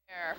There.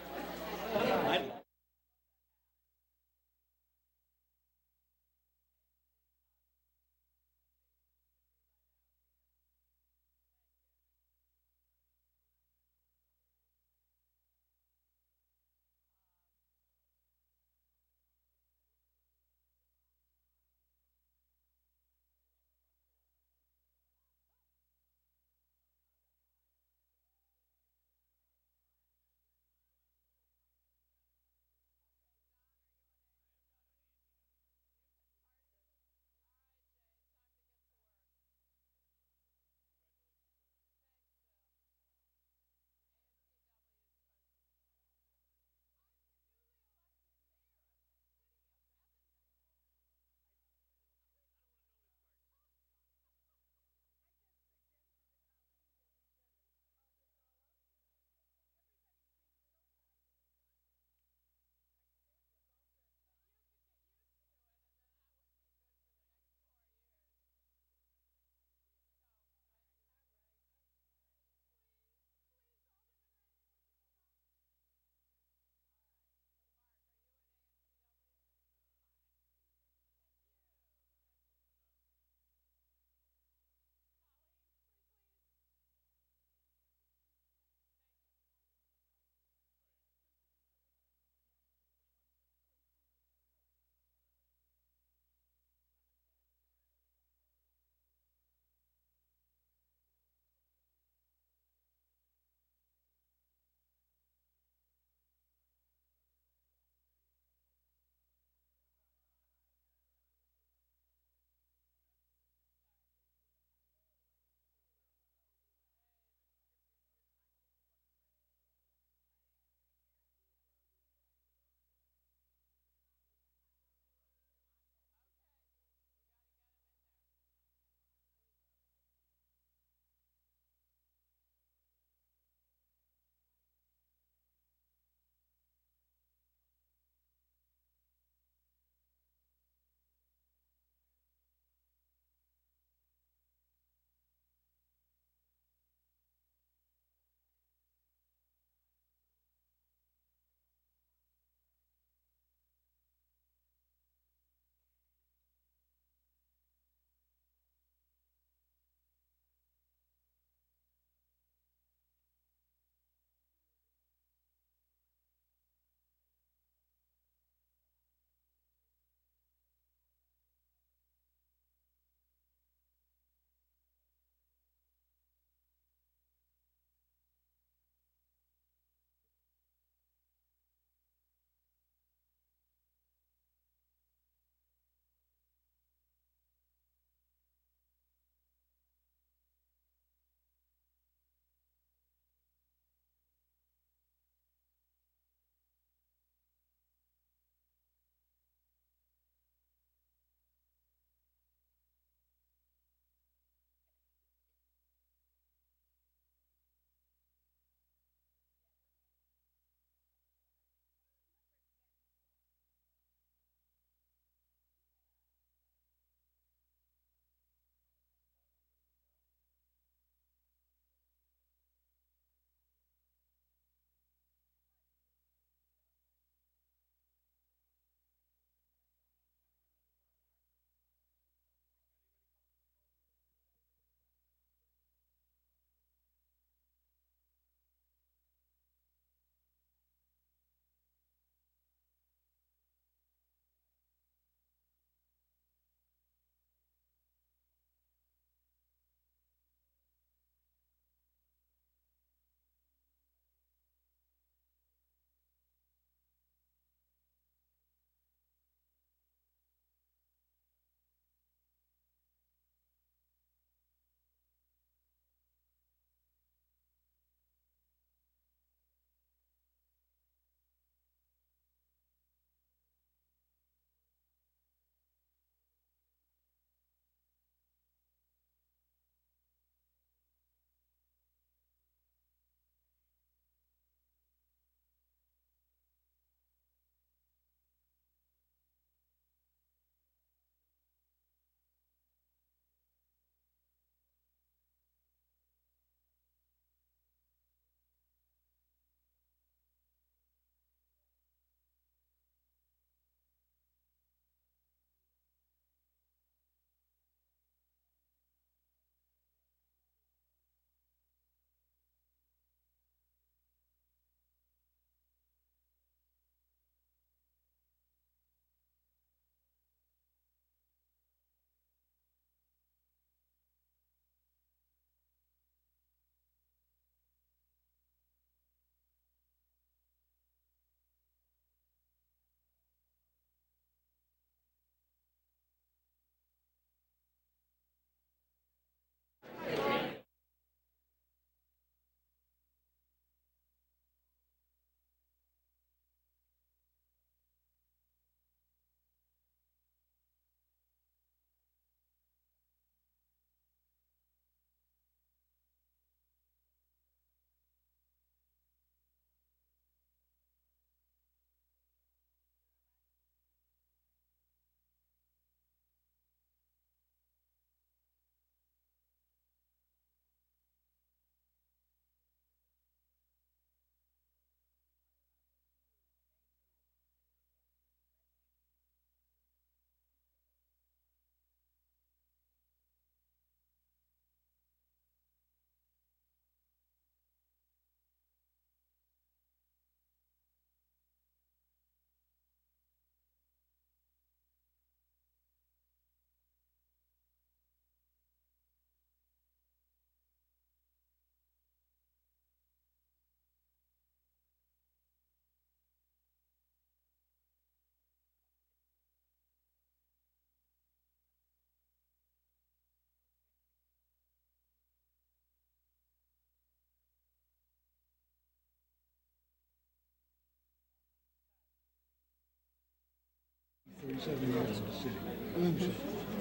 7 years in the city. Mm-hmm.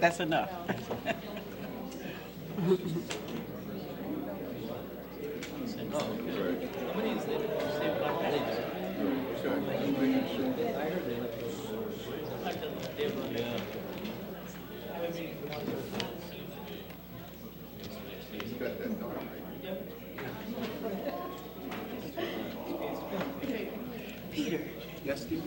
That's enough. Peter. Yes, Steve?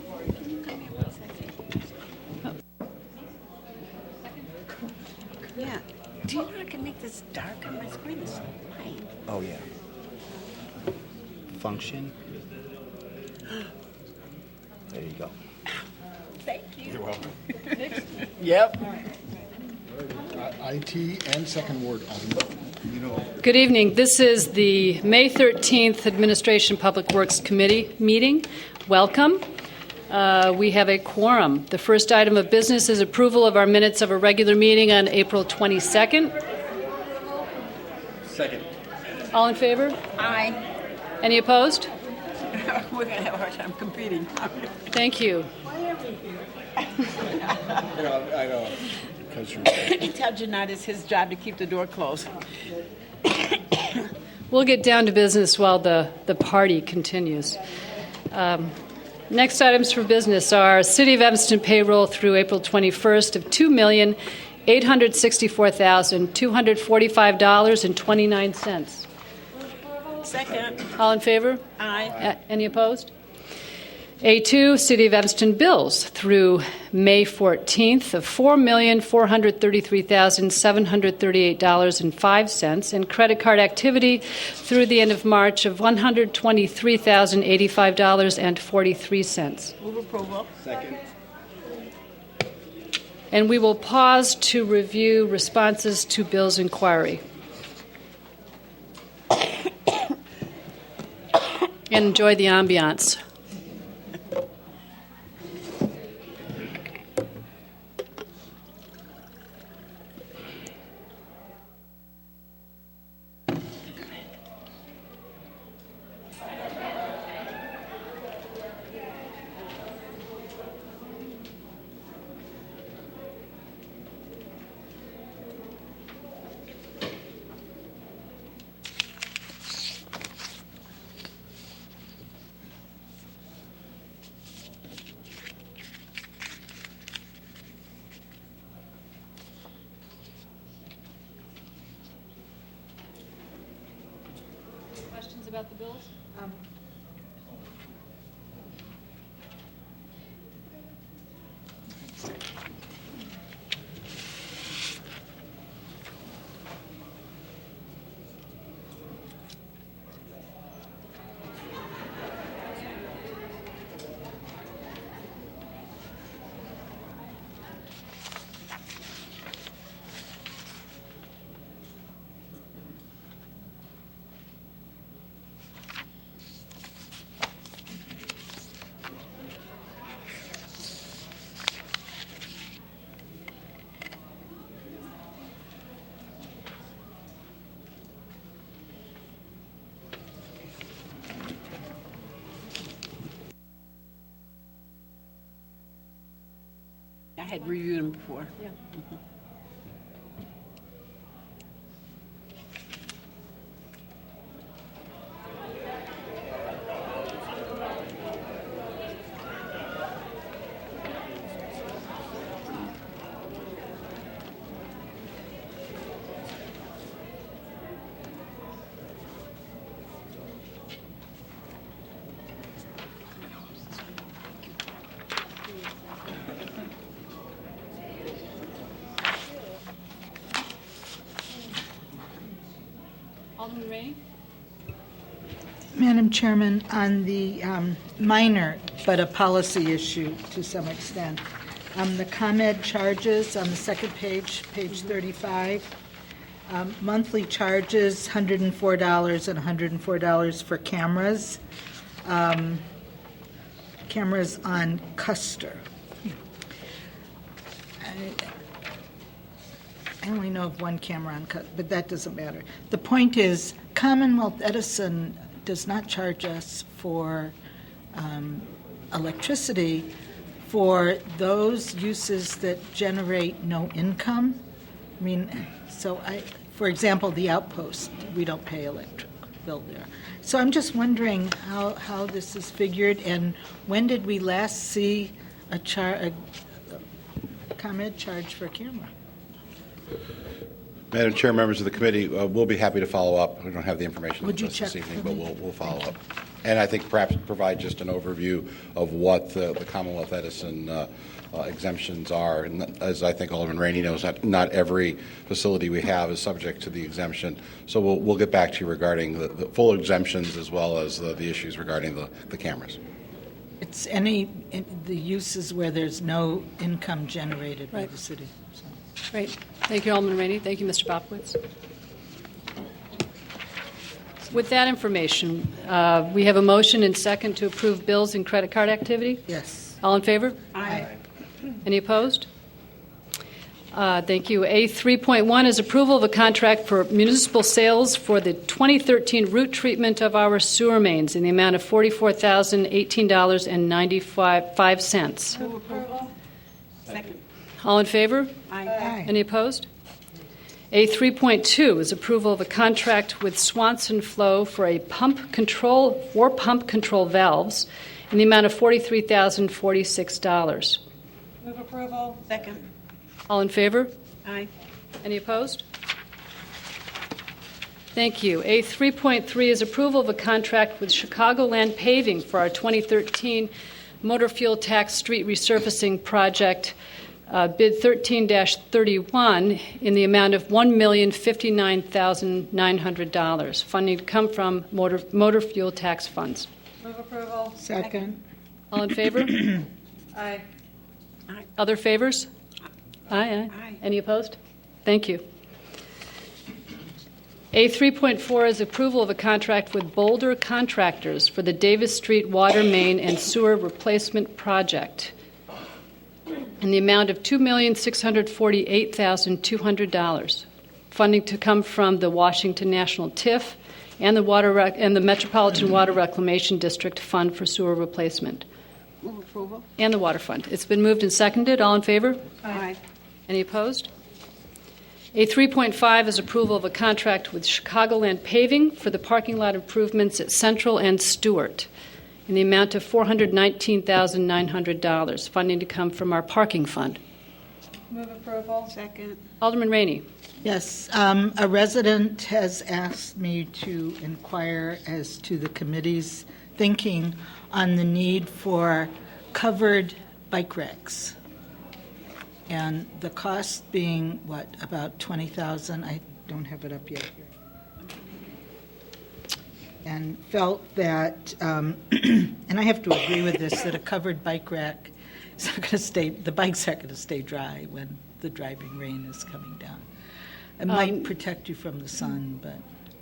Yeah. Do you know I can make this darker? My screen is so bright. Oh, yeah. Function. There you go. Thank you. You're welcome. Yep. IT and second ward. Good evening. This is the May 13th Administration Public Works Committee meeting. Welcome. We have a quorum. The first item of business is approval of our minutes of a regular meeting on April 22nd. Second. All in favor? Aye. Any opposed? We're going to have a hard time competing. Thank you. I know. Because you're Tell Janot it's his job to keep the door closed. We'll get down to business while the party continues. Next items for business are City of Evanston payroll through April 21st of $2,864,245.29. Second. All in favor? Aye. Any opposed? A2, City of Evanston bills through May 14th of $4,433,738.05 and credit card activity through the end of March of $123,085.43. Move approval. second. And we will pause to review responses to Bill's inquiry. And enjoy the ambiance. Questions about the bills? I had reviewed them before. Yeah. Alderman Rainey? Madam Chairman, on the minor but a policy issue to some extent, the ComEd charges on the second page, page 35, monthly charges $104 and $104 for cameras, cameras on Custer. I only know of one camera on Custer, but that doesn't matter. The point is, Commonwealth Edison does not charge us for electricity for those uses that generate no income. I mean, for example, the outpost, we don't pay electric bill there. So I'm just wondering how this is figured, and when did we last see a ComEd charge for a camera? Madam Chair, members of the committee, we'll be happy to follow up. We don't have the information Would you just this check evening, for but me? we'll follow up. And I think perhaps provide just an overview of what the Commonwealth Edison exemptions are. And as I think Alderman Rainey knows, not every facility we have is subject to the exemption. So we'll get back to you regarding the full exemptions as well as the issues regarding the cameras. It's the uses where there's no income generated by the city. So. Great. Thank you, Alderman Rainey. Thank you, Mr. Bopowitz. With that information, we have a motion and second to approve bills and credit card activity. Yes. All in favor? Aye. Any opposed? Thank you. A3.1 is approval of a contract for municipal sales for the 2013 root treatment of our sewer mains in the amount of $44,018.95. Move approval. Second. All in favor? Aye. Any opposed? A3.2 is approval of a contract with Swanson Flow for pump control valves in the amount of $43,046. Move approval. Second. All in favor? Aye. Any opposed? Thank you. A3.3 is approval of a contract with Chicagoland Paving for our 2013 motor fuel tax street resurfacing project, bid 13-31, in the amount of $1,059,900. Funding to come from motor fuel tax funds. Move approval. Second. All in favor? Aye. Other favors? Aye. Aye. Any opposed? Thank you. A3.4 is approval of a contract with Boulder Contractors for the Davis Street Water Main and Sewer Replacement Project in the amount of $2,648,200. Funding to come from the Washington National TIF and the Metropolitan Water Reclamation District Fund for Sewer Replacement. Move approval. And the Water Fund. It's been moved and seconded. All in favor? Aye. Any opposed? A3.5 is approval of a contract with Chicagoland Paving for the parking lot improvements at Central and Stewart in the amount of $419,900. Funding to come from our parking fund. Move approval. Second. Alderman Rainey. Yes, a resident has asked me to inquire as to the committee's thinking on the need for covered bike racks. And the cost being, about $20,000? I don't have it up yet here. And felt that, and I have to agree with this, that a covered bike rack is not going to stay, the bikes aren't going to stay dry when the driving rain is coming down. It might protect you from the sun, but...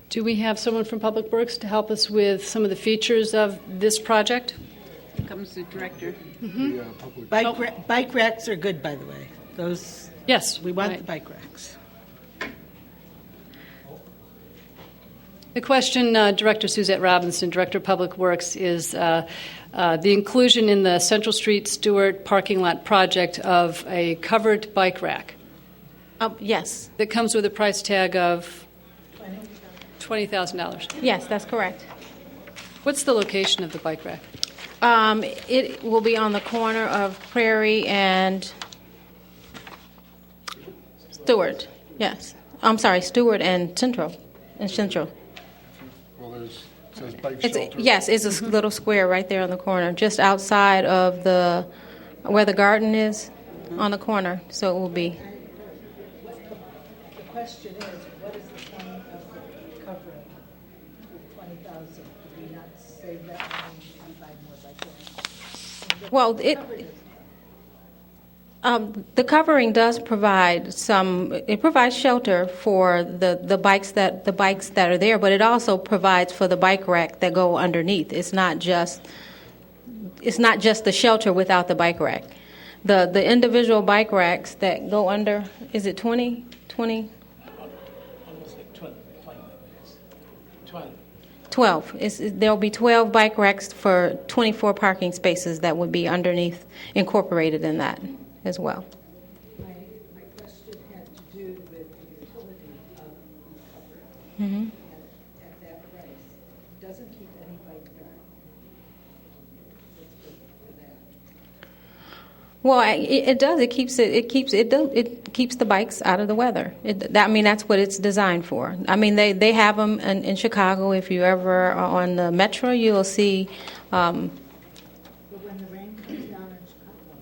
Do we have someone from Public Works to help us with some of the features of this project? Here comes the director. The public Bike racks are good, by the way. Those, Yes. we want right. the bike racks. The question, Director Suzette Robinson, Director of Public Works, is the inclusion in the Central Street Stewart parking lot project of a covered bike rack Yes. that comes with a price tag of $20,000. Yes, that's correct. What's the location of the bike rack? It will be on the corner of Prairie and Stewart. Yes. I'm sorry, Stewart and Central. well, it says bike It's shelter. yes, it's a little square right there on the corner, just outside of where the garden is, on the corner. So it will be. The question is, what is the point of the covering with $20,000? Did we not save that money and buy more bike racks? Well, the covering does provide it provides shelter for the bikes that are there, but it also provides for the bike rack that go underneath. It's not just the shelter without the bike rack. The individual bike racks that go under, is it 20 12. There'll be 12 bike racks for 24 parking spaces that would be underneath, incorporated in that as well. My question had to do with the utility of the cover Mm-hmm. at that price. It doesn't keep any bike dark. What's good for that? Well, it does. It keeps the bikes out of the weather. That's what it's designed for. I mean, they have them in Chicago. If you ever are on the metro, you'll see. But when the rain comes down in Chicago,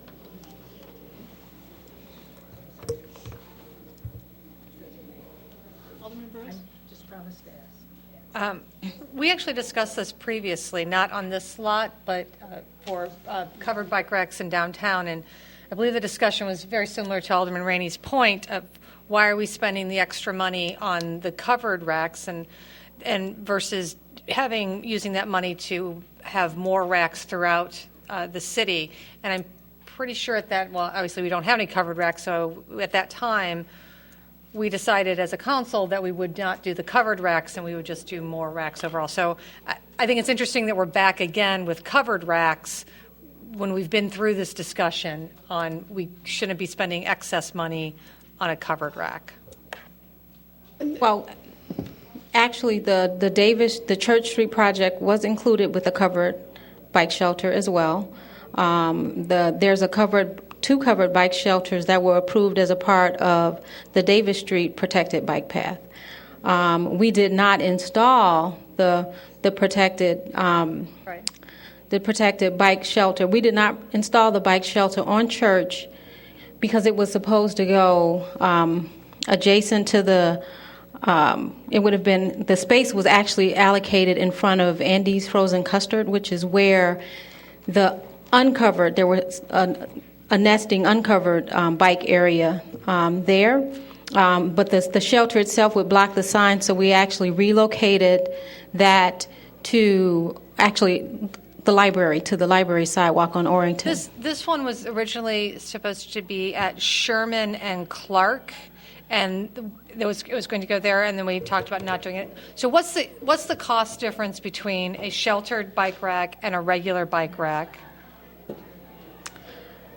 I just promised to ask. We actually discussed this previously, not on this lot, but for covered bike racks in downtown. And I believe the discussion was very similar to Alderman Rainey's point of why are we spending the extra money on the covered racks and versus using that money to have more racks throughout the city. And I'm pretty sure obviously we don't have any covered racks, so at that time, we decided as a council that we would not do the covered racks and we would just do more racks overall. So I think it's interesting that we're back again with covered racks when we've been through this discussion on we shouldn't be spending excess money on a covered rack. Well, actually, the Church Street project was included with a covered bike shelter as well. There's two covered bike shelters that were approved as a part of the Davis Street protected bike path. We did not install the protected Right. the protected bike shelter. We did not install the bike shelter on Church because it was supposed to go adjacent to the. It would have been the space was actually allocated in front of Andy's Frozen Custard, which is where there was a nesting uncovered bike area there. But the shelter itself would block the sign, so we actually relocated that to the library sidewalk on Orrington. This one was originally supposed to be at Sherman and Clark, and it was going to go there, and then we talked about not doing it. So what's the cost difference between a sheltered bike rack and a regular bike rack?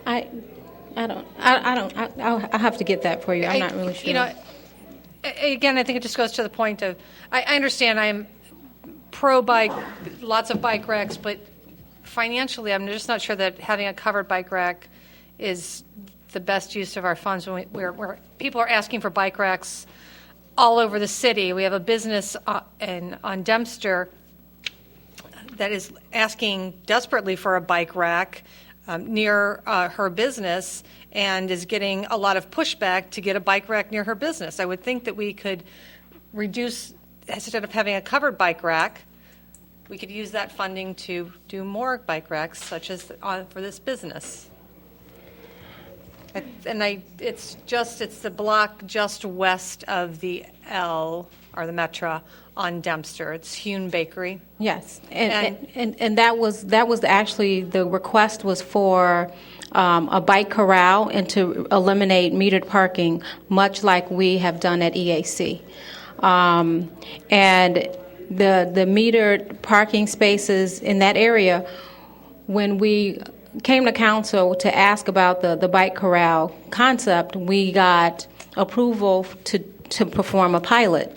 I don't. I'll have to get that for you. I'm not really sure. You know, again, I think it just goes to the point of I understand I'm pro-bike, lots of bike racks, but financially, I'm just not sure that having a covered bike rack is the best use of our funds. Where people are asking for bike racks all over the city. We have a business on Dempster that is asking desperately for a bike rack near her business and is getting a lot of pushback to get a bike rack near her business. I would think that we could reduce, instead of having a covered bike rack, we could use that funding to do more bike racks, such as for this business. And it's the block just west of the L, or the Metro, on Dempster. It's Hune Bakery. Yes, and that was actually the request was for a bike corral and to eliminate metered parking, much like we have done at EAC. And the metered parking spaces in that area, when we came to council to ask about the bike corral concept, we got approval to perform a pilot.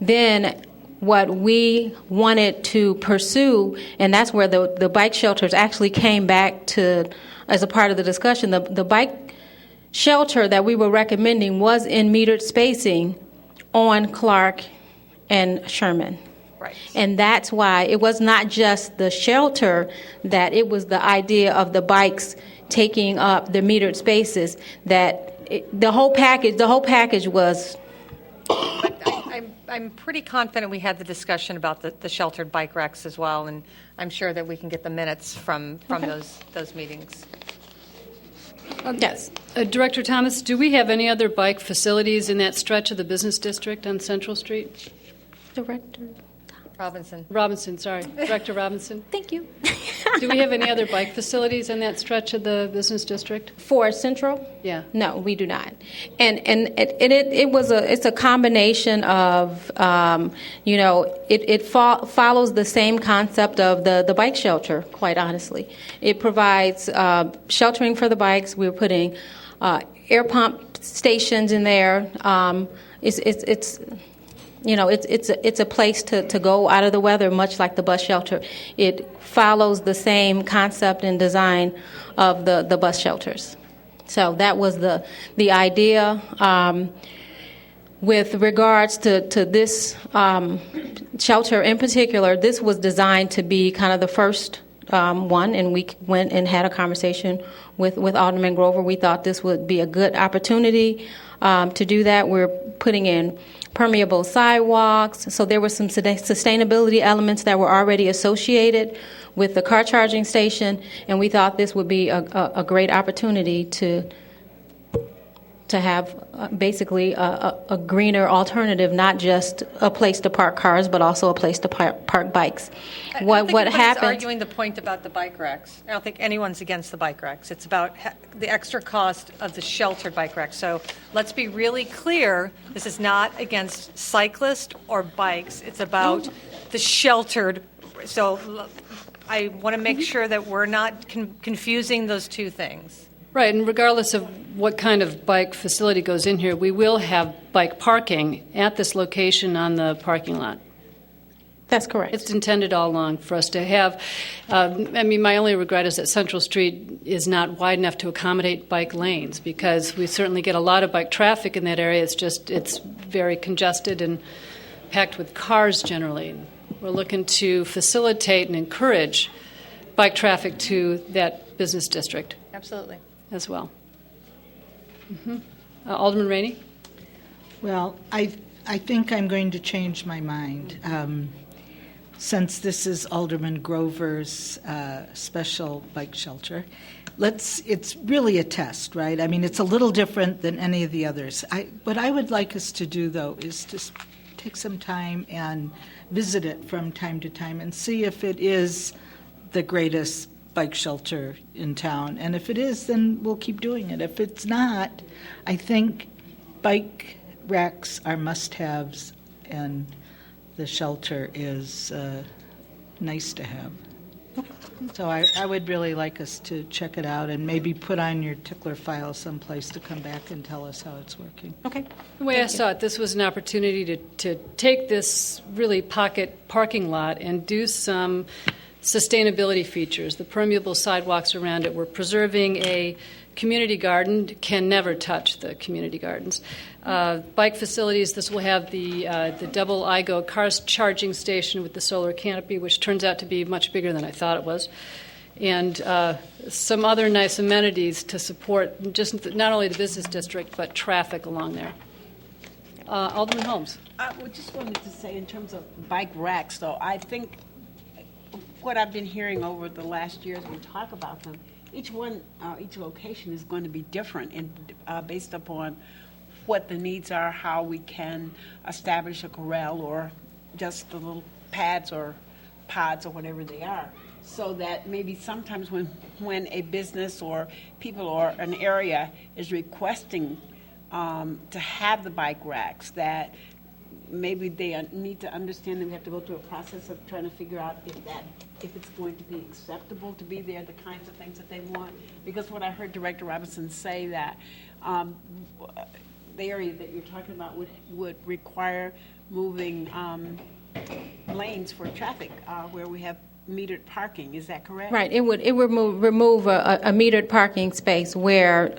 Then what we wanted to pursue, and that's where the bike shelters actually came back to as a part of the discussion. The bike shelter that we were recommending was in metered spacing on Clark and Sherman. Right. And that's why it was not just the shelter, that it was the idea of the bikes taking up the metered spaces, that the whole package was. I'm pretty confident we had the discussion about the sheltered bike racks as well, and I'm sure that we can get the minutes from those meetings. Yes. Director Thomas, do we have any other bike facilities in that stretch of the business district on Central Street? Director Robinson. Robinson, sorry. Director Robinson. Thank you. Do we have any other bike facilities in that stretch of the business district? For Central? Yeah. No, we do not. And it's a combination of, it follows the same concept of the bike shelter, quite honestly. It provides sheltering for the bikes. We're putting air pump stations in there. It's a place to go out of the weather, much like the bus shelter. It follows the same concept and design of the bus shelters. So that was the idea. With regards to this shelter in particular, this was designed to be kind of the first one, and we went and had a conversation with Alderman Grover. We thought this would be a good opportunity to do that. We're putting in permeable sidewalks, so there were some sustainability elements that were already associated with the car charging station, and we thought this would be a great opportunity to have basically a greener alternative, not just a place to park cars, but also a place to park bikes. What happened? Arguing the point about the bike racks. I don't think anyone's against the bike racks. It's about the extra cost of the sheltered bike racks. So let's be really clear. This is not against cyclists or bikes. It's about the sheltered. So I want to make sure that we're not confusing those two things. Right, and regardless of what kind of bike facility goes in here, we will have bike parking at this location on the parking lot. That's correct. It's intended all along for us to have. My only regret is that Central Street is not wide enough to accommodate bike lanes, because we certainly get a lot of bike traffic in that area. It's very congested and packed with cars generally. We're looking to facilitate and encourage bike traffic to that business district. Absolutely. As well. Alderman Rainey? Well, I think I'm going to change my mind. Since this is Alderman Grover's special bike shelter, it's really a test, right? I mean, it's a little different than any of the others. What I would like us to do, though, is to take some time and visit it from time to time and see if it is the greatest bike shelter in town. And if it is, then we'll keep doing it. If it's not, I think bike racks are must-haves, and the shelter is nice to have. So I would really like us to check it out and maybe put on your tickler file someplace to come back and tell us how it's working. Okay. The way I saw it, this was an opportunity to take this really pocket parking lot and do some sustainability features, the permeable sidewalks around it. We're preserving a community garden, can never touch the community gardens. Bike facilities, this will have the double iGo car charging station with the solar canopy, which turns out to be much bigger than I thought it was. And some other nice amenities to support just not only the business district, but traffic along there. Alderman Holmes. I just wanted to say, in terms of bike racks, though, I think what I've been hearing over the last year as we talk about them, each location is going to be different, and based upon what the needs are, how we can establish a corral or just the little pads or pods or whatever they are, so that maybe sometimes when a business or people or an area is requesting to have the bike racks, that maybe they need to understand that we have to go through a process of trying to figure out if it's going to be acceptable to be there, the kinds of things that they want. Because what I heard Director Robinson say, that the area that you're talking about would require moving lanes for traffic where we have metered parking. Is that correct? Right. It would remove a metered parking space where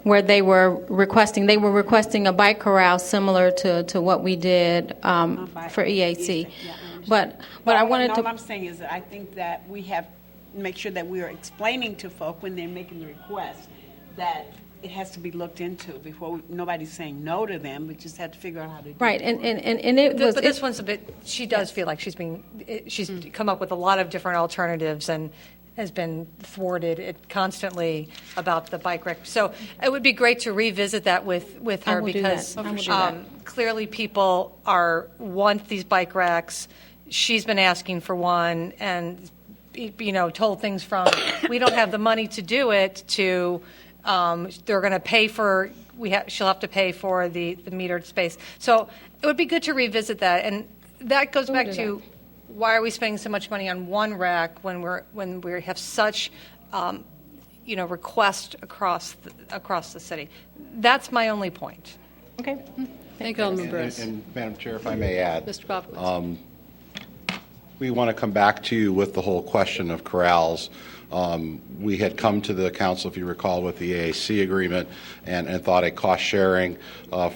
they were requesting a bike corral similar to what we did for EAC. Yeah, but I wanted to. All I'm saying is that I think that we have to make sure that we are explaining to folk when they're making the request that it has to be looked into before nobody's saying no to them. We just have to figure out how to do it. Right, and it was. But this one's a bit. She does feel like she's come up with a lot of different alternatives and has been thwarted constantly about the bike rack. So it would be great to revisit that with her, because clearly people want these bike racks. She's been asking for one, and told things from, we don't have the money to do it, to they're going to pay for, she'll have to pay for the metered space. So it would be good to revisit that. And that goes back to why are we spending so much money on one rack when we have such requests across the city. That's my only point. Okay. Thank you, Alderman Burris. And Madam Chair, if I may add, Mr. Popowitz. we want to come back to you with the whole question of corrals. We had come to the council, if you recall, with the AAC agreement and thought a cost sharing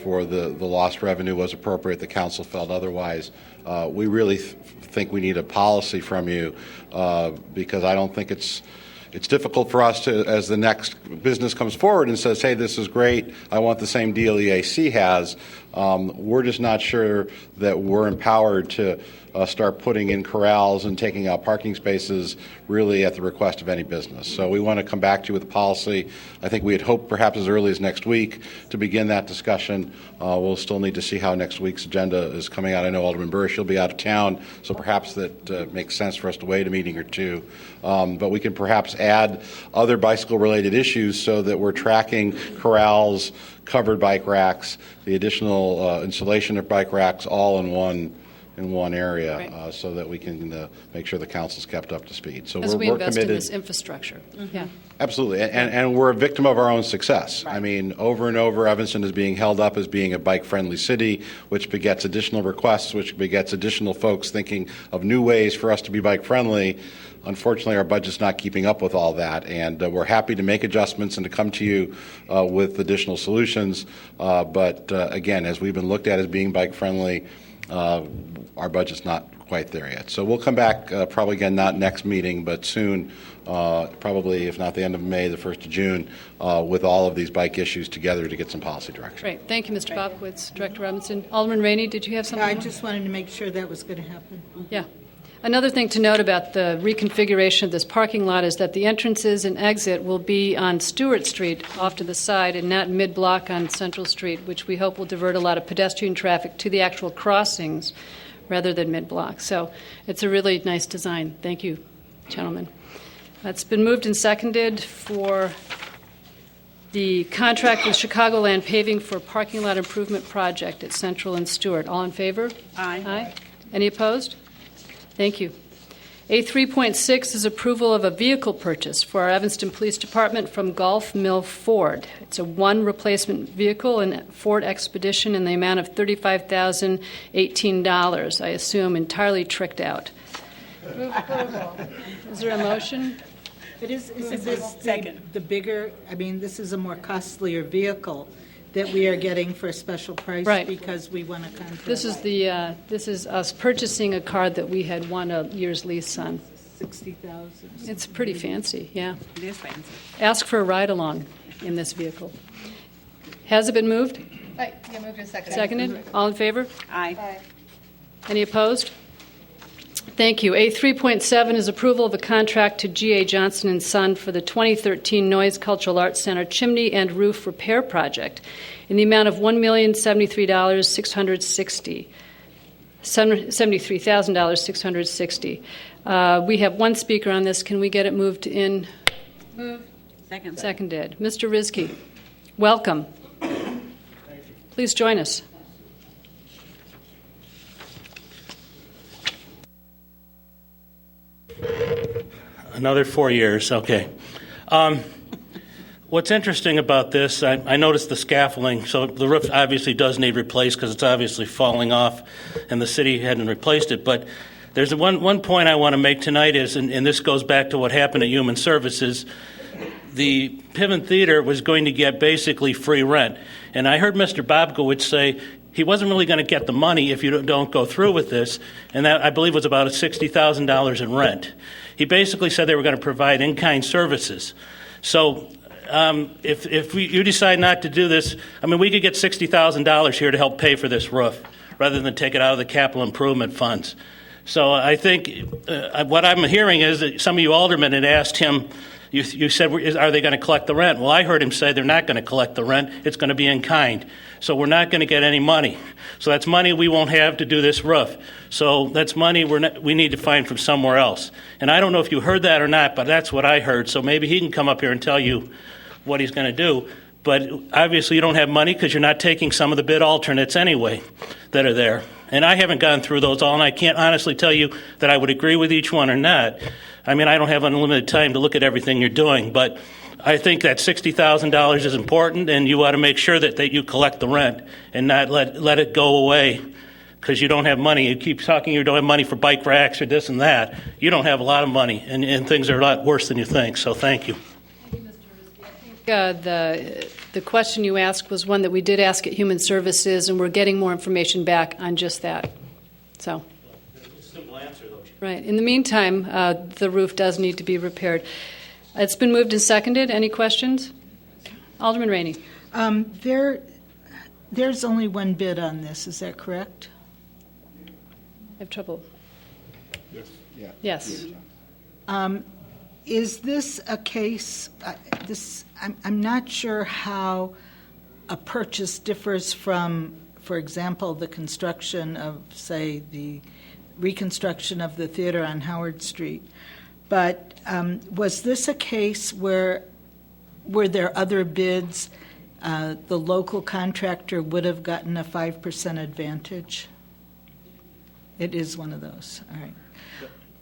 for the lost revenue was appropriate. The council felt otherwise. We really think we need a policy from you because I don't think it's difficult for us to, as the next business comes forward and says, hey, this is great, I want the same deal EAC has, we're just not sure that we're empowered to start putting in corrals and taking out parking spaces really at the request of any business. So we want to come back to you with a policy. I think we had hoped perhaps as early as next week to begin that discussion. We'll still need to see how next week's agenda is coming out. I know Alderman Burris, she'll be out of town, so perhaps that makes sense for us to wait a meeting or two. But we can perhaps add other bicycle-related issues so that we're tracking corrals, covered bike racks, the additional installation of bike racks all in one area, Right. so that we can make sure the council's kept up to speed. So As we we're invest committed. in this infrastructure. Yeah. Absolutely, and we're a victim of our own success. I mean, over and over, Evanston is being held up as being a bike-friendly city, which begets additional requests, which begets additional folks thinking of new ways for us to be bike-friendly. Unfortunately, our budget's not keeping up with all that, and we're happy to make adjustments and to come to you with additional solutions. But again, as we've been looked at as being bike-friendly, our budget's not quite there yet. So we'll come back probably again, not next meeting, but soon, probably if not the end of May, the 1st of June, with all of these bike issues together to get some policy direction. Great. Thank you, Mr. Popowitz. Director Robinson. Alderman Rainey, did you have something? I more? just wanted to make sure that was going to happen. Yeah. Another thing to note about the reconfiguration of this parking lot is that the entrances and exit will be on Stewart Street off to the side and not mid-block on Central Street, which we hope will divert a lot of pedestrian traffic to the actual crossings rather than mid-block. So it's a really nice design. Thank you, gentlemen. That's been moved and seconded for the contract with Chicagoland Paving for parking lot improvement project at Central and Stewart. All in favor? Aye. Aye. Any opposed? Thank you. A3.6 is approval of a vehicle purchase for our Evanston Police Department from Gulf Mill Ford. It's a one replacement vehicle, a Ford Expedition, in the amount of $35,018, I assume entirely tricked out. Is there a motion? But isn't this the bigger, I mean, this is a more costlier vehicle that we are getting for a special price Right. because we won a contract? This is us purchasing a car that we had won a year's lease on. 60,000. It's pretty fancy, yeah. It is fancy. Ask for a ride-along in this vehicle. Has it been moved? Yeah, moved in second. Seconded? All in favor? Aye. Any opposed? Thank you. A3.7 is approval of a contract to G.A. Johnson & Son for the 2013 Noise Cultural Arts Center chimney and roof repair project in the amount of $1,073,660. $73,660. We have one speaker on this. Can we get it moved in? Move. Second. Seconded. Mr. Rizky, welcome. Please join us. Another 4 years, okay. What's interesting about this, I noticed the scaffolding. So the roof obviously does need replaced because it's obviously falling off, and the city hadn't replaced it. But there's one point I want to make tonight is, and this goes back to what happened at Human Services, the Piven Theater was going to get basically free rent. And I heard Mr. Bobkowitz say he wasn't really going to get the money if you don't go through with this, and that, I believe, was about $60,000 in rent. He basically said they were going to provide in-kind services. So if you decide not to do this, I mean, we could get $60,000 here to help pay for this roof rather than take it out of the capital improvement funds. So I think what I'm hearing is that some of you aldermen had asked him, You said, are they going to collect the rent? Well, I heard him say they're not going to collect the rent. It's going to be in kind. So we're not going to get any money. So that's money we won't have to do this roof. So that's money we need to find from somewhere else. And I don't know if you heard that or not, but that's what I heard. So maybe he can come up here and tell you what he's going to do. But obviously you don't have money because you're not taking some of the bid alternates anyway that are there. And I haven't gone through those all, and I can't honestly tell you that I would agree with each one or not. I mean, I don't have unlimited time to look at everything you're doing, but I think that $60,000 is important, and you ought to make sure that you collect the rent and not let it go away because you don't have money. You keep talking you don't have money for bike racks or this and that. You don't have a lot of money, and things are a lot worse than you think, so thank you. The question you asked was one that we did ask at Human Services, and we're getting more information back on just that. So, Simple answer, though. right. In the meantime, the roof does need to be repaired. It's been moved and seconded. Any questions? Alderman Rainey. There's only one bid on this, is that correct? I have trouble. Yes. Yeah. Yes. Is this a case, I'm not sure how a purchase differs from, for example, the construction of, say, the reconstruction of the theater on Howard Street. But was this a case where, were there other bids, the local contractor would have gotten a 5% advantage? It is one of those, all right.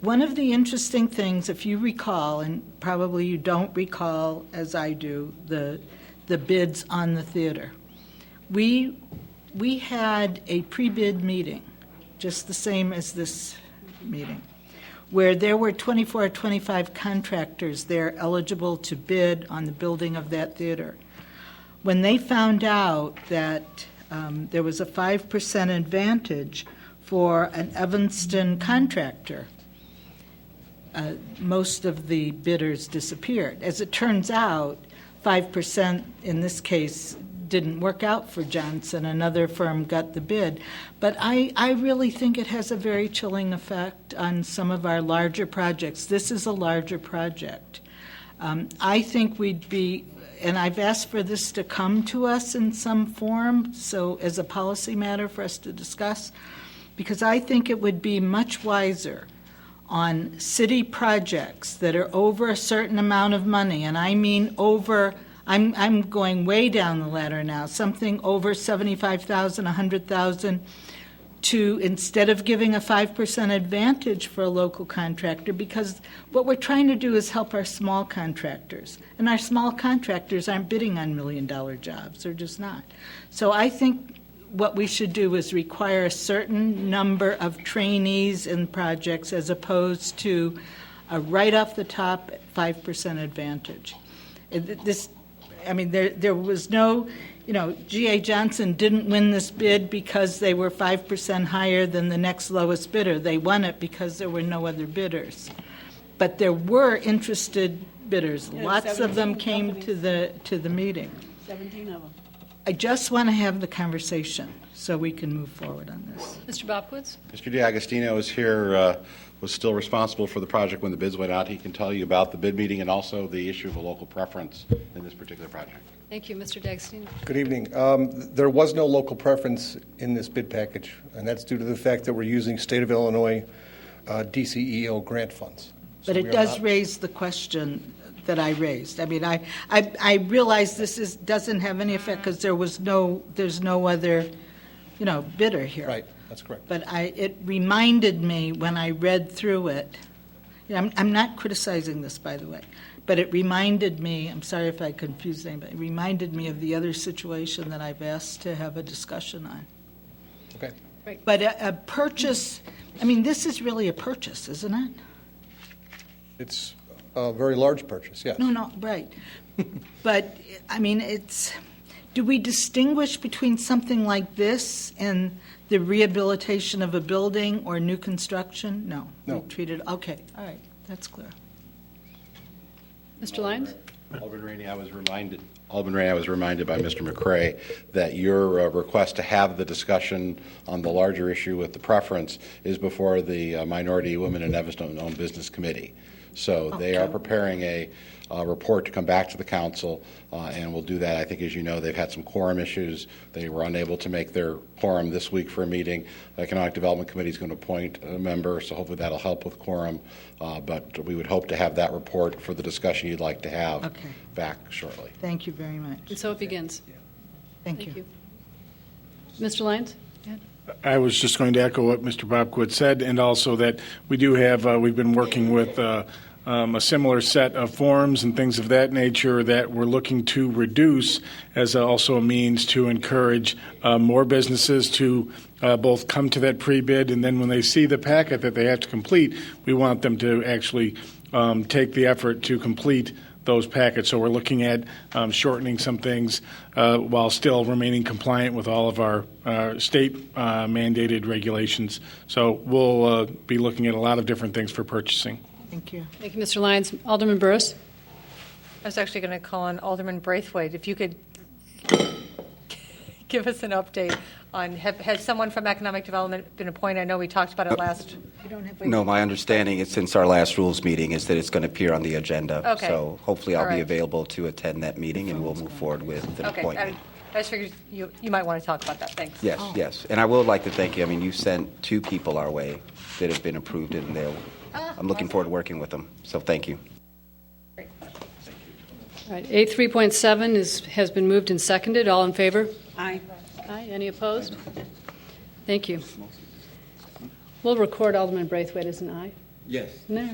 One of the interesting things, if you recall, and probably you don't recall as I do, the bids on the theater, we had a pre-bid meeting, just the same as this meeting, where there were 24 or 25 contractors there eligible to bid on the building of that theater. When they found out that there was a 5% advantage for an Evanston contractor, most of the bidders disappeared. As it turns out, 5% in this case didn't work out for Johnson. Another firm got the bid. But I really think it has a very chilling effect on some of our larger projects. This is a larger project. I think we'd be, and I've asked for this to come to us in some form, so as a policy matter for us to discuss, because I think it would be much wiser on city projects that are over a certain amount of money, and I mean over, I'm going way down the ladder now, something over $75,000, $100,000, to instead of giving a 5% advantage for a local contractor, because what we're trying to do is help our small contractors, and our small contractors aren't bidding on $1 million jobs, they're just not. So I think what we should do is require a certain number of trainees in projects as opposed to a right off the top 5% advantage. There was no, G.A. Johnson didn't win this bid because they were 5% higher than the next lowest bidder. They won it because there were no other bidders. But there were interested bidders. Lots of them came to the meeting. 17 of them. I just want to have the conversation so we can move forward on this. Mr. Bopkowitz? Mr. DiAgostino is here, was still responsible for the project when the bids went out. He can tell you about the bid meeting and also the issue of a local preference in this particular project. Thank you, Mr. D'Agostino. Good evening. There was no local preference in this bid package, and that's due to the fact that we're using State of Illinois DCEO grant funds. But it does raise the question that I raised. I mean, I realize this doesn't have any effect because there's no other, bidder here. Right, that's correct. But it reminded me when I read through it. I'm not criticizing this, by the way, but it reminded me. I'm sorry if I confused anybody. It reminded me of the other situation that I've asked to have a discussion on. Okay. Right. But a purchase. I mean, this is really a purchase, isn't it? It's a very large purchase, yes. No, right. But, I mean, do we distinguish between something like this and the rehabilitation of a building or new construction? No. No. We treat it, okay, all right, that's clear. Mr. Lyons? Alderman Rainey, I was reminded Alderman Ray, I was reminded by Mr. McCrae that your request to have the discussion on the larger issue with the preference is before the Minority Women in Evanston Owned Business Committee. So they are preparing a report to come back to the council, and we'll do that. I think, as you know, they've had some quorum issues. They were unable to make their quorum this week for a meeting. The Economic Development Committee is going to appoint a member, so hopefully that'll help with quorum. But we would hope to have that report for the discussion you'd like to have back shortly. Thank you very much. And so it begins. Thank you. Mr. Lyons? I was just going to echo what Mr. Bobquid said, and also that we do have, we've been working with a similar set of forms and things of that nature that we're looking to reduce as also a means to encourage more businesses to both come to that pre-bid, and then when they see the packet that they have to complete, we want them to actually take the effort to complete those packets. So we're looking at shortening some things while still remaining compliant with all of our state mandated regulations. So we'll be looking at a lot of different things for purchasing. Thank you. Thank you, Mr. Lyons. Alderman Burris? I was actually going to call on Alderman Braithwaite. If you could give us an update on, has someone from Economic Development been appointed? I know we talked about it last. No, my understanding is since our last rules meeting is that it's going to appear on the agenda. Okay. So hopefully I'll All be right. available to attend that meeting, and we'll move forward with an appointment. I just figured you might want to talk about that. Thanks. Yes, yes. And I would like to thank you. I mean, you sent 2 people our way that have been approved, and I'm looking forward to working with them. So thank you. Great. All right, A3.7 has been moved and seconded. All in favor? Aye. Aye. Any opposed? Thank you. We'll record Alderman Braithwaite as an aye. Yes. No.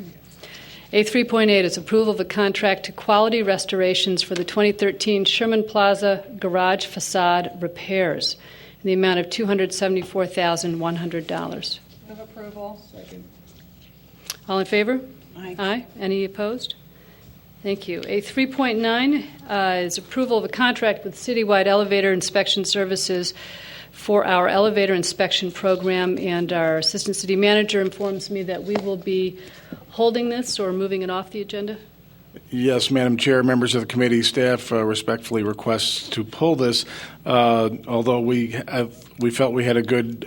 A3.8 is approval of a contract to Quality Restorations for the 2013 Sherman Plaza garage facade repairs in the amount of $274,100. Move approval. All in favor? Aye. Aye. Any opposed? Thank you. A 3.9 is approval of a contract with Citywide Elevator Inspection Services for our elevator inspection program, and our Assistant City Manager informs me that we will be holding this or moving it off the agenda. Yes, Madam Chair, members of the committee, staff respectfully request to pull this, although we felt we had a good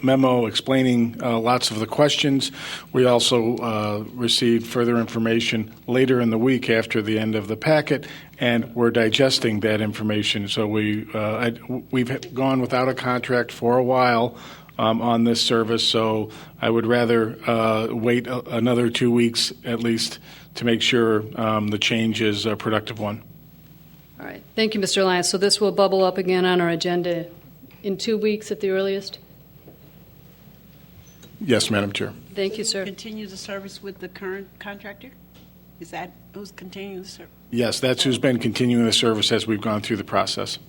memo explaining lots of the questions. We also received further information later in the week after the end of the packet, and we're digesting that information. So we've gone without a contract for a while on this service, so I would rather wait another 2 weeks at least to make sure the change is a productive one. All right. Thank you, Mr. Lyons. So this will bubble up again on our agenda in 2 weeks at the earliest? Yes, Madam Chair. Thank you, sir. Continue the service with the current contractor? Is that who's continuing the service? Yes, that's who's been continuing the service as we've gone through the process.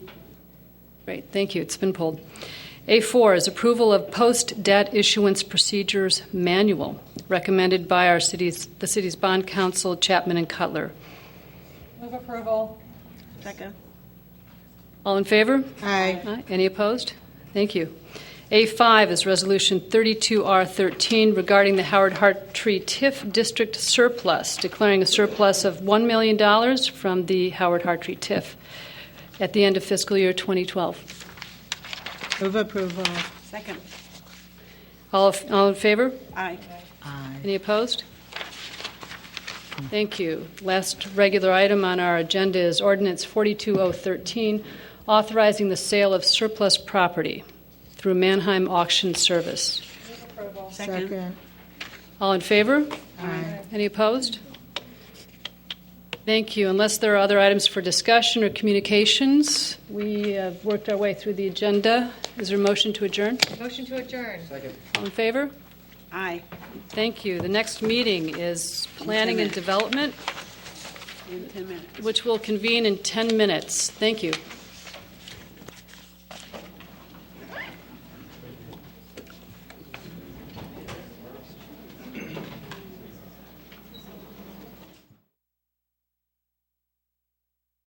Great. Thank you. It's been pulled. A4 is approval of post-debt issuance procedures manual, recommended by the city's bond counsel, Chapman and Cutler. Move approval. Second. All in favor? Aye. Aye. Any opposed? Thank you. A5 is Resolution 32R13 regarding the Howard Hartree TIF District surplus, declaring a surplus of $1 million from the Howard Hartree TIF at the end of fiscal year 2012. Move approval. Second. All in favor? Aye. Aye. Any opposed? Thank you. Last regular item on our agenda is Ordinance 42013, authorizing the sale of surplus property through Mannheim Auction Service. Second. All in favor? Aye. Any opposed? Thank you. Unless there are other items for discussion or communications, we have worked our way through the agenda. Is there a motion to adjourn? Motion to adjourn. All in favor? Aye. Thank you. The next meeting is Planning and Development, In 10 minutes. which will convene in 10 minutes. Thank you.